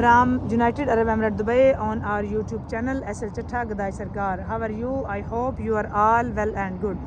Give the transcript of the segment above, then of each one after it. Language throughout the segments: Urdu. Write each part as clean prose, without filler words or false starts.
From United Arab Emirates Dubai on our YouTube channel SL Chatta Gadai Sarkar. How are you? I hope you are all well and good.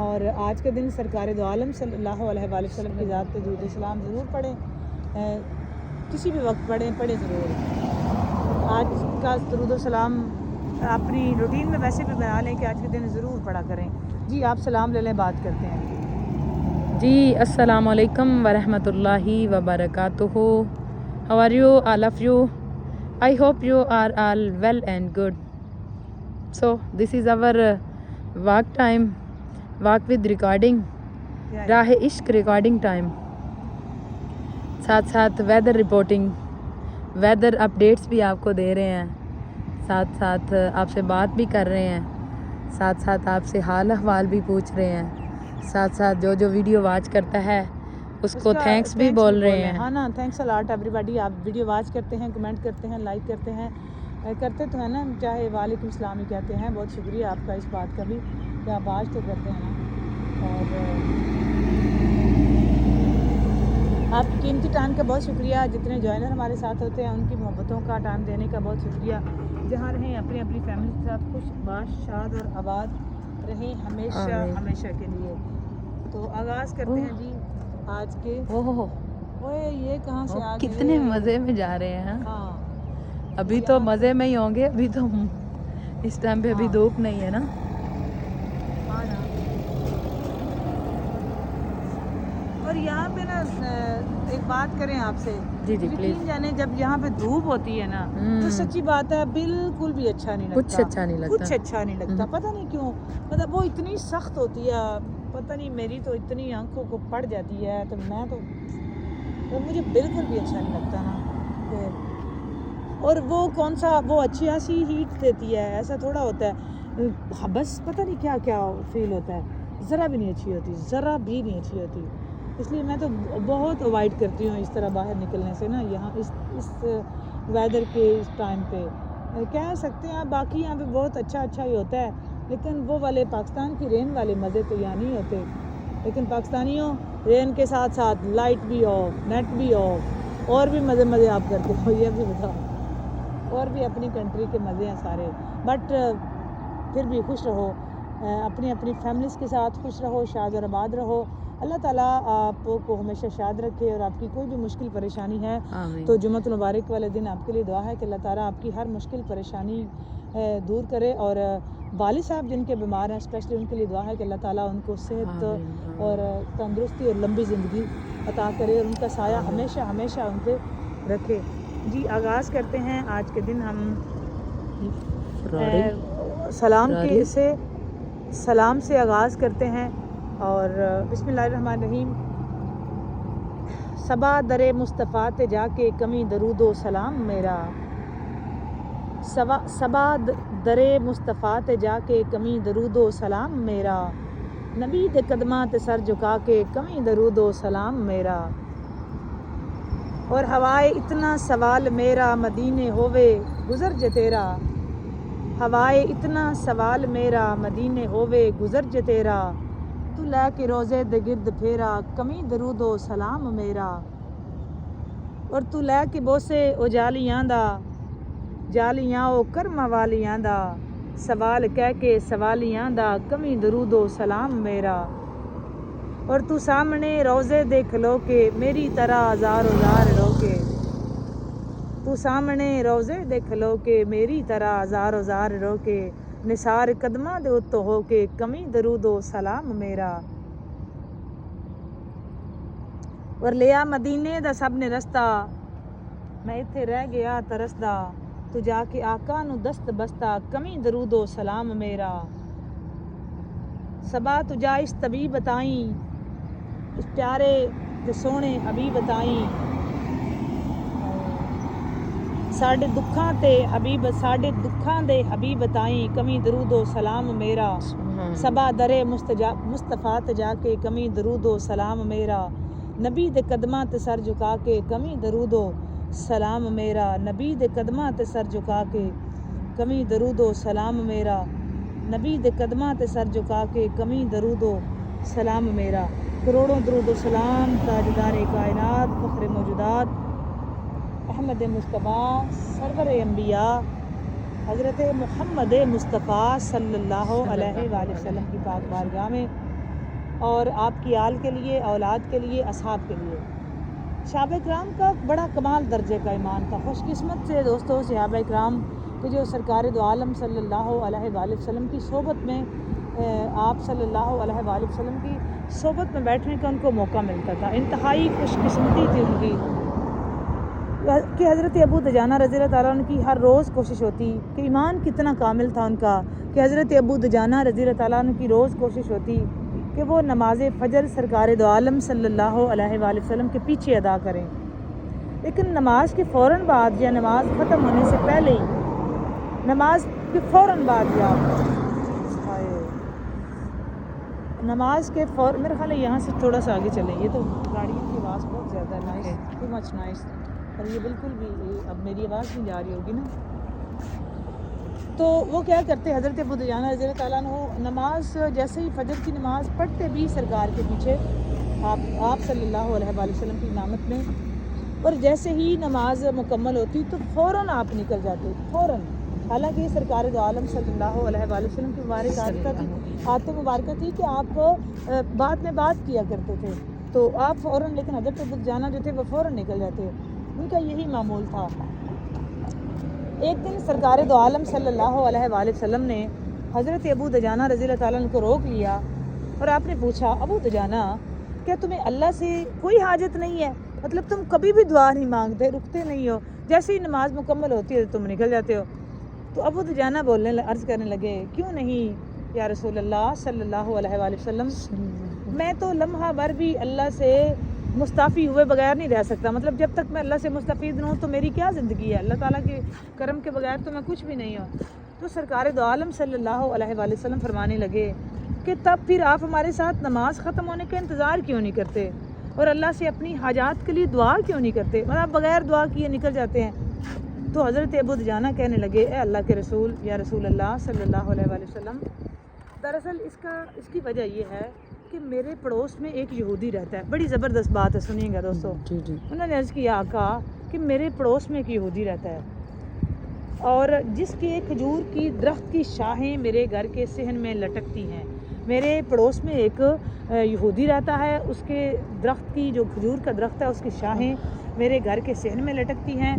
اور آج کے دن سرکار دو عالم صلی اللہ علیہ وآلہ وسلم کی ذات پہ درود السلام ضرور پڑھیں، کسی بھی وقت پڑھیں ضرور۔ آج کا درود السلام اپنی روٹین میں ویسے بھی بنا لیں کہ آج کے دن ضرور پڑھا کریں۔ جی آپ سلام لے لیں، بات کرتے ہیں۔ جی السلام علیکم ورحمۃ اللہ وبرکاتہ. How are you all of you? I hope you are all well and good. So this is our walk time, walk with recording, راہ عشق ریکارڈنگ ٹائم. ساتھ ساتھ ویدر رپورٹنگ، ویدر اپڈیٹس بھی آپ کو دے رہے ہیں، ساتھ ساتھ آپ سے بات بھی کر رہے ہیں، ساتھ ساتھ آپ سے حال احوال بھی پوچھ رہے ہیں، ساتھ ساتھ جو ویڈیو واچ کرتا ہے اس کو تھینکس بھی بول رہے ہیں. ہاں نا، تھینکس الاٹ ایوری باڈی. آپ ویڈیو واچ کرتے ہیں، کمنٹ کرتے ہیں، لائک کرتے ہیں، کرتے تو ہیں نا، چاہے وعلیکم السلام ہی کہتے ہیں. بہت شکریہ آپ کا اس بات کا بھی کہ آپ واچ تو کرتے ہیں نا. اور آپ قیمتی ٹائم کا بہت شکریہ. جتنے جوائنر ہمارے ساتھ ہوتے ہیں ان کی محبتوں کا ٹائم دینے کا بہت شکریہ. جہاں رہیں اپنی اپنی فیملی کے ساتھ خوش باش شاد اور آباد رہیں ہمیشہ ہمیشہ کے لیے. تو آغاز کرتے ہیں جی آج کے. اوئے یہ کہاں سے آ گئے؟ کتنے مزے میں جا رہے ہیں. ہاں ابھی تو مزے میں ہی ہوں گے، ابھی تو اس ٹائم پہ ابھی دھوپ نہیں ہے نا. ہاں نا. اور یہاں پہ نا ایک بات کریں آپ سے. جی جی پلیز. جانے جب یہاں پہ دھوپ ہوتی ہے نا تو سچی بات ہے بالکل بھی اچھا نہیں لگتا. کچھ اچھا نہیں لگتا. کچھ اچھا نہیں لگتا. پتہ نہیں کیوں، مطلب وہ اتنی سخت ہوتی ہے. پتہ نہیں میری تو اتنی آنکھوں کو پڑ جاتی ہے تو میں تو مجھے بالکل بھی اچھا نہیں لگتا نا. اور وہ کون سا وہ اچھی خاصی ہیٹ دیتی ہے، ایسا تھوڑا ہوتا ہے. بس پتہ نہیں کیا کیا فیل ہوتا ہے. ذرا بھی نہیں اچھی ہوتی، ذرا بھی نہیں اچھی ہوتی. اس لیے میں تو بہت اوائڈ کرتی ہوں اس طرح باہر نکلنے سے نا. یہاں اس ویدر کے اس ٹائم پہ کہہ سکتے ہیں. باقی یہاں پہ بہت اچھا ہی ہوتا ہے، لیکن وہ والے پاکستان کی رین والے مزے تو یہاں نہیں ہوتے. لیکن پاکستانیوں رین کے ساتھ ساتھ لائٹ بھی آف، نیٹ بھی آف، اور بھی مزے آپ کرتے ہو. یہ بھی بتاؤ، اور بھی اپنی کنٹری کے مزے ہیں سارے. بٹ پھر بھی خوش رہو، اپنی فیملیز کے ساتھ خوش رہو، شاد اور آباد رہو. اللہ تعالیٰ آپ کو ہمیشہ شاد رکھے. اور آپ کی کوئی بھی مشکل پریشانی ہے تو جمعۃ المبارک والے دن آپ کے لیے دعا ہے کہ اللہ تعالیٰ آپ کی ہر مشکل پریشانی دور کرے. اور والد صاحب جن کے بیمار ہیں اسپیشلی ان کے لیے دعا ہے کہ اللہ تعالیٰ ان کو صحت اور تندرستی اور لمبی زندگی عطا کرے، اور ان کا سایہ ہمیشہ ان پہ رکھے. جی آغاز کرتے ہیں آج کے دن. ہم سلام سے آغاز کرتے ہیں. اور بسم اللہ الرحمن الرحیم. صبا در مصطفیٰ تے جا کے کمی درود و سلام میرا. صبا در مصطفیٰ تے جا کے کمی درود و سلام میرا. نبی دے قدماں تے سر جھکا کے کمی درود و سلام میرا. اور ہوائے اتنا سوال میرا مدینے ہووے گزر جے تیرا. ہوائے اتنا سوال میرا مدینے ہووے گزر جے تیرا. تو لے کے روزے دے گرد پھیرا کمی درود و سلام میرا. اور تو لے کے بوسے او جالیاں دا، جالیاں او کرما والیاں دا. سوال کہہ کے سوالیاں دا کمی درود و سلام میرا. اور تو سامنے روزے دے کھلو کے میری طرح ہزار رو کے. تو سامنے روزے دے کھلو کے میری طرح ہزار رو کے. نثار قدماں دے اتو ہو کے کمی درود و سلام میرا. اور لیا مدینے دا سب نے رستہ، میں اتھے رہ گیا ترسدا. تو جا کے آقا نو دست بستہ کمی درود و سلام میرا. صبا تجا اس طبیب بتائیں، اس پیارے تے سونے حبیب بتائیں. ساڈے دکھاں دے حبیب بتائیں کمی درود و سلام میرا. صبا درے مصطفیٰ تے جا کے کمی درود و سلام میرا. نبی دے قدماں تے سر جھکا کے کمی درود و سلام میرا. نبی دے قدماں تے سر جھکا کے کمی درود و سلام میرا. نبی دے قدماں تے سر جھکا کے کمی درود و سلام میرا. کروڑوں درود و سلام تاجدار کائنات فخر موجودات احمد مصطفیٰ سرور انبیاء حضرت محمد مصطفیٰ صلی اللہ علیہ وآلہ وسلم کی پاک بارگاہ میں اور آپ کی آل کے لیے، اولاد کے لیے، اصحاب کے لیے۔ صحابہ کرام کا بڑا کمال درجے کا ایمان تھا۔ خوش قسمت سے دوستو صحابہ کرام کہ جو سرکار دو عالم صلی اللہ علیہ وآلہ وسلم کی صحبت میں آپ صلی اللہ علیہ وآلہ وسلم کی صحبت میں بیٹھنے کا ان کو موقع ملتا تھا۔ انتہائی خوش قسمتی تھی ان کی کہ حضرت ابو دجانہ رضی اللہ تعالیٰ عنہ کی ہر روز کوشش ہوتی کہ ایمان کتنا کامل تھا ان کا کہ حضرت ابو دجانہ رضی اللہ تعالیٰ عنہ کی روز کوشش ہوتی کہ وہ نماز فجر سرکار دو عالم صلی اللہ علیہ وآلہ وسلم کے پیچھے ادا کریں، لیکن نماز کے فوراً بعد یا نماز ختم ہونے سے پہلے ہی، نماز کے فوراً بعد یا نماز کے میرے خیال ہے یہاں سے تھوڑا سا آگے چلیں، یہ تو گاڑیوں کی آواز بہت زیادہ ہے، نائس، ٹو مچ نائس، اور یہ بالکل بھی اب میری آواز نہیں جا رہی ہوگی نا۔ تو وہ کیا کرتے حضرت ابو دجانہ رضی اللہ تعالیٰ عنہ نماز جیسے ہی فجر کی نماز پڑھتے بھی سرکار کے پیچھے آپ صلی اللہ علیہ وآلہ وسلم کی امامت میں، اور جیسے ہی نماز مکمل ہوتی تو فوراً آپ نکل جاتے، فوراً، حالانکہ سرکار دو عالم صلی اللہ علیہ وآلہ وسلم کی عادت مبارکہ تھی کہ آپ بعد میں بات کیا کرتے تھے، تو آپ فوراً، لیکن حضرت ابو دجانہ جو تھے وہ فوراً نکل جاتے، ان کا یہی معمول تھا۔ ایک دن سرکار دو عالم صلی اللہ علیہ وآلہ وسلم نے حضرت ابو دجانہ رضی اللہ تعالیٰ عنہ کو روک لیا اور آپ نے پوچھا، ابو دجانہ کیا تمہیں اللہ سے کوئی حاجت نہیں ہے؟ مطلب تم کبھی بھی دعا نہیں مانگتے، رکتے نہیں ہو، جیسے ہی نماز مکمل ہوتی ہے تم نکل جاتے ہو۔ تو ابو دجانہ عرض کرنے لگے، کیوں نہیں یا رسول اللہ صلی اللہ علیہ وآلہ وسلم، میں تو لمحہ بھر بھی اللہ سے مستعفی ہوئے بغیر نہیں رہ سکتا، مطلب جب تک میں اللہ سے مستفید نہ ہوں تو میری کیا زندگی ہے، اللہ تعالیٰ کے کرم کے بغیر تو میں کچھ بھی نہیں ہوں۔ تو سرکار دو عالم صلی اللہ علیہ وآلہ وسلم فرمانے لگے کہ تب پھر آپ ہمارے ساتھ نماز ختم ہونے کا انتظار کیوں نہیں کرتے اور اللہ سے اپنی حاجات کے لیے دعا کیوں نہیں کرتے، مطلب بغیر دعا کیے نکل جاتے ہیں۔ تو حضرت ابو دجانہ کہنے لگے، اے اللہ کے رسول یا رسول اللہ صلی اللہ علیہ وآلہ وسلم، دراصل اس کی وجہ یہ ہے کہ میرے پڑوس میں ایک یہودی رہتا ہے۔ بڑی زبردست بات ہے، سنیے گا دوستو۔ انہوں نے عرض کیا آقا کہ میرے پڑوس میں ایک یہودی رہتا ہے اور جس کے کھجور کی درخت کی شاخیں میرے گھر کے صحن میں لٹکتی ہیں۔ میرے پڑوس میں ایک یہودی رہتا ہے، اس کے درخت کی جو کھجور کا درخت ہے اس کی شاخیں میرے گھر کے صحن میں لٹکتی ہیں،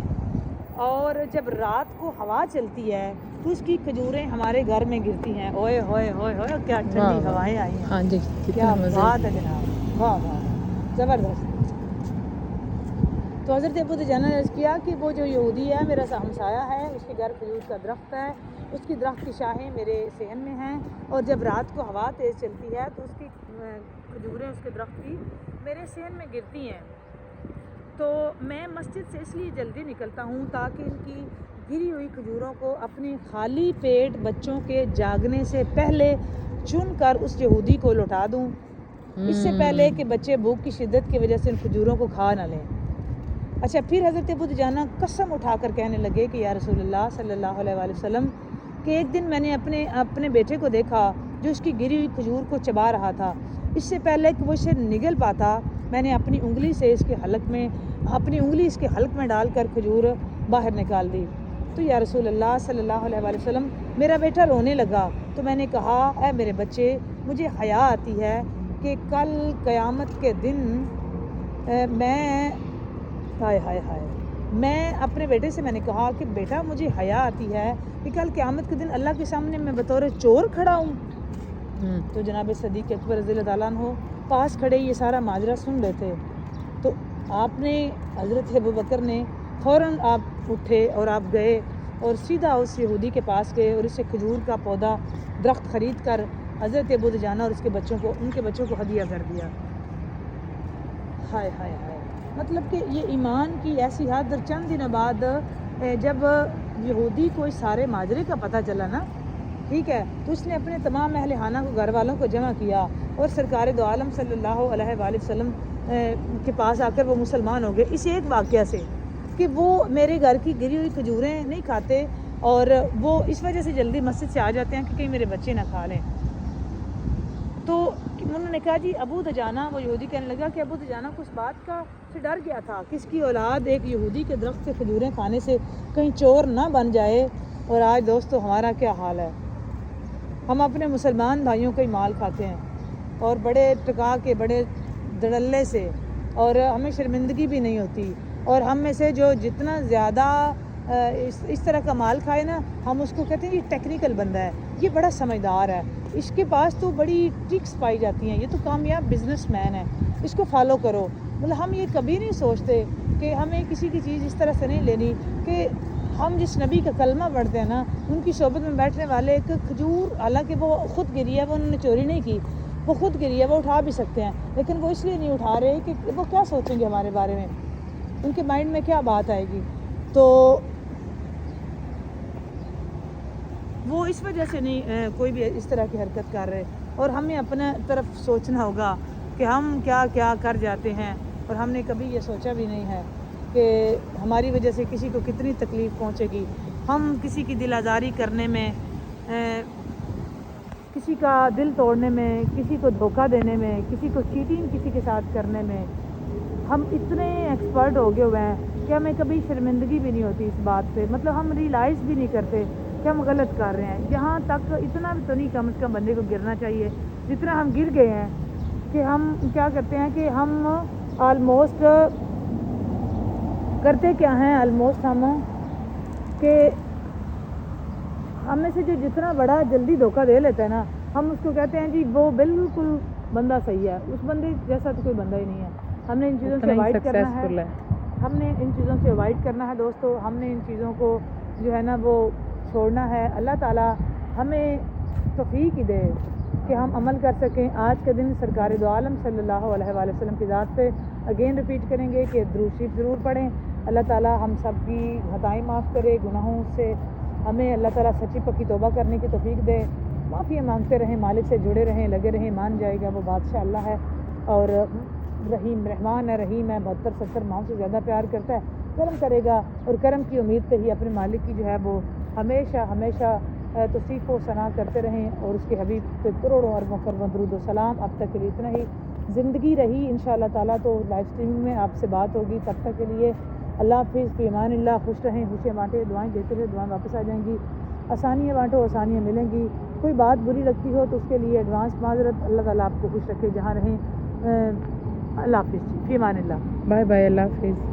اور جب رات کو ہوا چلتی ہے تو اس کی کھجوریں ہمارے گھر میں گرتی ہیں۔ اوئے ہوئے ہوئے ہوئے، کیا ٹھنڈی ہوائیں آئی ہیں، ہاں جی، کیا بات ہے جناب، واہ واہ، زبردست۔ تو حضرت ابو دجانہ نے عرض کیا کہ وہ جو یہودی ہے میرا ہمسایہ ہے، اس کے گھر کھجور کا درخت ہے، اس کی درخت کی شاخیں میرے صحن میں ہیں، اور جب رات کو ہوا تیز چلتی ہے تو اس کی کھجوریں اس کے درخت کی میرے صحن میں گرتی ہیں۔ تو میں مسجد سے اس لیے جلدی نکلتا ہوں تاکہ ان کی گری ہوئی کھجوروں کو اپنے خالی پیٹ بچوں کے جاگنے سے پہلے چن کر اس یہودی کو لوٹا دوں، اس سے پہلے کہ بچے بھوک کی شدت کی وجہ سے ان کھجوروں کو کھا نہ لیں۔ اچھا، پھر حضرت ابو دجانہ قسم اٹھا کر کہنے لگے کہ یا رسول اللہ صلی اللہ علیہ وآلہ وسلم، کہ ایک دن میں نے اپنے بیٹے کو دیکھا جو اس کی گری ہوئی کھجور کو چبا رہا تھا، اس سے پہلے کہ وہ اسے نگل پاتا میں نے اپنی انگلی اس کے حلق میں ڈال کر کھجور باہر نکال دی۔ تو یا رسول اللہ صلی اللہ علیہ وآلہ وسلم، میرا بیٹا رونے لگا تو میں نے کہا، اے میرے بچے، مجھے حیا آتی ہے کہ کل قیامت کے دن میں اپنے بیٹے سے میں نے کہا کہ بیٹا مجھے حیا آتی ہے کہ کل قیامت کے دن اللہ کے سامنے میں بطور چور کھڑا ہوں۔ تو جناب صدیق اکبر رضی اللہ تعالیٰ عنہ پاس کھڑے یہ سارا ماجرا سن رہے تھے، تو آپ نے حضرت ابوبکر نے فوراً آپ اٹھے اور آپ گئے اور سیدھا اس یہودی کے پاس گئے اور اس سے کھجور کا پودا درخت خرید کر حضرت ابو دجانہ اور ان کے بچوں کو ہدیہ کر دیا۔ ہائے ہائے ہائے، مطلب کہ یہ ایمان کی ایسی حد، اور چند دن بعد جب یہودی کو اس سارے ماجرے کا پتہ چلا نا، ٹھیک ہے، تو اس نے اپنے تمام اہل خانہ کو، گھر والوں کو جمع کیا اور سرکار دو عالم صلی اللہ علیہ وآلہ وسلم کے پاس آ کر وہ مسلمان ہو گئے اس ایک واقعہ سے کہ وہ میرے گھر کی گری ہوئی کھجوریں نہیں کھاتے، اور وہ اس وجہ سے جلدی مسجد سے آ جاتے ہیں کہ کہیں میرے بچے نہ کھا لیں۔ تو انہوں نے کہا جی ابو دجانہ، وہ یہودی کہنے لگا کہ ابو دجانہ کو اس بات کا سے ڈر گیا تھا کہ اس کی اولاد ایک یہودی کے درخت سے کھجوریں کھانے سے کہیں چور نہ بن جائے، اور آج دوستو ہمارا کیا حال ہے، ہم اپنے مسلمان بھائیوں کا ہی مال کھاتے ہیں، اور بڑے ٹکا کے بڑے دھڑلے سے، اور ہمیں شرمندگی بھی نہیں ہوتی، اور ہم میں سے جو جتنا زیادہ اس طرح کا مال کھائے نا، ہم اس کو کہتے ہیں یہ ٹیکنیکل بندہ ہے، یہ بڑا سمجھدار ہے، اس کے پاس تو بڑی ٹرکس پائی جاتی ہیں، یہ تو کامیاب بزنس مین ہے، اس کو فالو کرو۔ مطلب ہم یہ کبھی نہیں سوچتے کہ ہمیں کسی کی چیز اس طرح سے نہیں لینی کہ ہم جس نبی کا کلمہ پڑھتے ہیں نا، ان کی صحبت میں بیٹھنے والے ایک کھجور، حالانکہ وہ خود گری ہے، وہ انہوں نے چوری نہیں کی، وہ خود گری ہے، وہ اٹھا بھی سکتے ہیں، لیکن وہ اس لیے نہیں اٹھا رہے کہ وہ کیا سوچیں گے ہمارے بارے میں، ان کے مائنڈ میں کیا بات آئے گی، تو وہ اس وجہ سے نہیں کوئی بھی اس طرح کی حرکت کر رہے، اور ہمیں اپنے طرف سوچنا ہوگا کہ ہم کیا کیا کر جاتے ہیں، اور ہم نے کبھی یہ سوچا بھی نہیں ہے کہ ہماری وجہ سے کسی کو کتنی تکلیف پہنچے گی۔ ہم کسی کی دل آزاری کرنے میں، کسی کا دل توڑنے میں، کسی کو دھوکہ دینے میں، کسی کو چیٹنگ کسی کے ساتھ کرنے میں ہم اتنے ایکسپرٹ ہو گئے ہوئے ہیں کہ ہمیں کبھی شرمندگی بھی نہیں ہوتی اس بات پہ، مطلب ہم ریئلائز بھی نہیں کرتے کہ ہم غلط کر رہے ہیں۔ یہاں تک اتنا بھی تو نہیں کم از کم بندے کو گرنا چاہیے جتنا ہم گر گئے ہیں، کہ ہم کیا کرتے ہیں کہ ہم آلموسٹ کرتے کیا ہیں، آلموسٹ ہم کہ ہم میں سے جو جتنا بڑا جلدی دھوکہ دے لیتا ہے نا، ہم اس کو کہتے ہیں جی وہ بالکل بندہ صحیح ہے، اس بندے جیسا تو کوئی بندہ ہی نہیں ہے۔ ہم نے ان چیزوں سے اوائڈ کرنا ہے، ہم نے ان چیزوں سے اوائڈ کرنا ہے دوستو، ہم نے ان چیزوں کو جو ہے نا وہ چھوڑنا ہے۔ اللہ تعالیٰ ہمیں توفیق ہی دے کہ ہم عمل کر سکیں۔ آج کے دن سرکار دو عالم صلی اللہ علیہ وآلہ وسلم کی ذات پہ اگین ریپیٹ کریں گے کہ درود شریف ضرور پڑھیں۔ اللہ تعالیٰ ہم سب کی خطائیں معاف کرے، گناہوں سے ہمیں اللہ تعالیٰ سچی پکی توبہ کرنے کی توفیق دے، معافی مانگتے رہیں، مالک سے جڑے رہیں، لگے رہیں، مان جائے گا وہ بادشاہ اللہ ہے، اور رحیم رحمان ہے، رحیم ہے، 72-70 ماہوں سے زیادہ پیار کرتا ہے، کرم کرے گا، اور کرم کی امید پہ ہی اپنے مالک کی جو ہے وہ ہمیشہ ہمیشہ توصیف و ثنا کرتے رہیں، اور اس کے حبیب پہ کروڑوں اربوں کروڑوں درود و سلام۔ اب تک کے لیے اتنا ہی، زندگی رہی انشاءاللہ تعالیٰ تو لائیو اسٹریمنگ میں آپ سے بات ہوگی، تب تک کے لیے اللہ حافظ، فی امان اللہ، خوش رہیں، خوشیاں بانٹیں، دعائیں دیتے رہے، دعائیں واپس آ جائیں گی، آسانیاں بانٹو، آسانیاں ملیں گی، کوئی بات بری لگتی ہو تو اس کے لیے ایڈوانس معذرت، اللہ تعالیٰ آپ کو خوش رکھے جہاں رہیں۔ اللہ حافظ، فی امان اللہ، بائے بائے، اللہ حافظ۔